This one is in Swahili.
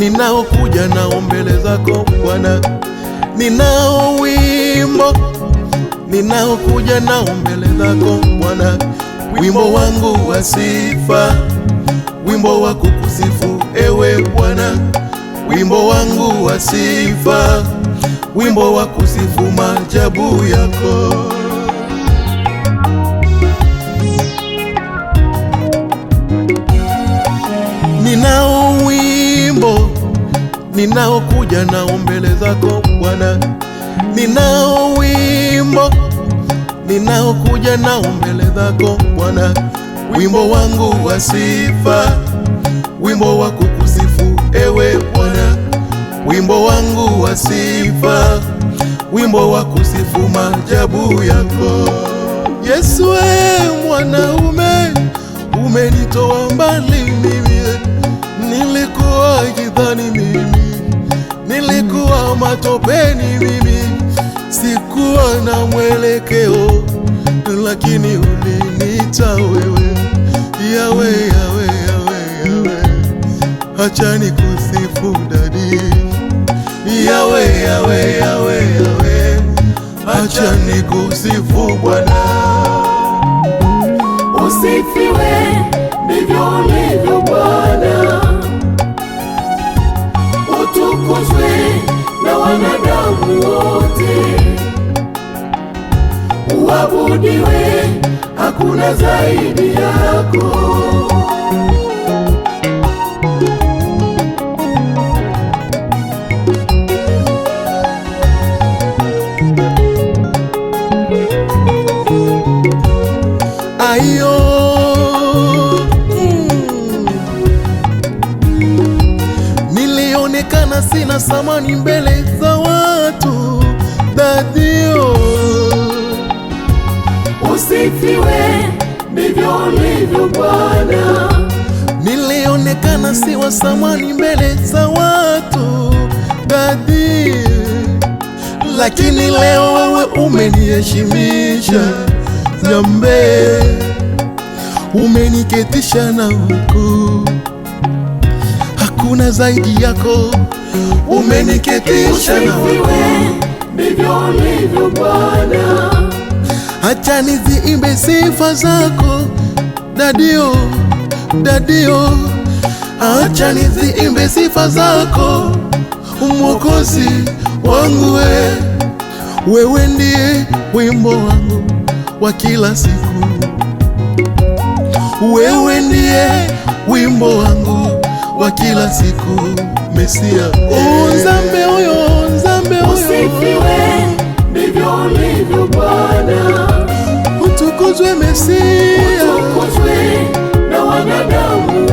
ninaokuja nao mbele zako Bwana, ninao wimbo ninaokuja nao mbele zako Bwana, wimbo wangu wa sifa, wimbo wa kukusifu ewe Bwana, wimbo wangu wa sifa, wimbo wa kusifu maajabu yako. Ninao wimbo ninaokuja nao mbele zako Bwana, ninao wimbo ninaokuja nao mbele zako Bwana, wimbo wangu wa sifa, wimbo wa kukusifu ewe Bwana, wimbo wangu wa sifa, wimbo wa kusifu maajabu yako. Yesu mwanaume, umenitoa mbali mimi, nilikuwa gizani mimi, nilikuwa matopeni mimi, sikuwa na mwelekeo, lakini ulinita wewe, Yawe, Yawe, Yawe, Yawe, acha nikusifu dadi, Yawe, Yawe, Yawe, Yawe, acha nikusifu Bwana. Usifiwe ndivyo ulivyo Bwana, utukuzwe na wanadamu wote, uabudiwe, hakuna zaidi yako. Ayo, nilionekana sina samani mbele za watu dadio. Usifiwe ndivyo ulivyo Bwana, nilionekana si wa samani mbele za watu dadi, lakini leo wewe umeniheshimisha Jambe, umeniketisha na huku, hakuna zaidi yako, umeniketisha na huku. Usifiwe ndivyo ulivyo Bwana, acha niziimbe sifa zako dadio, dadio, acha niziimbe sifa zako Mwokozi wangu, wewe ndiye wimbo wangu wa kila siku, wewe ndiye wimbo wangu wa kila siku, Mesia. Nzambe oyo, Nzambe oyo. Usifiwe ndivyo ulivyo Bwana, utukuzwe Mesia, utukuzwe na wanadamu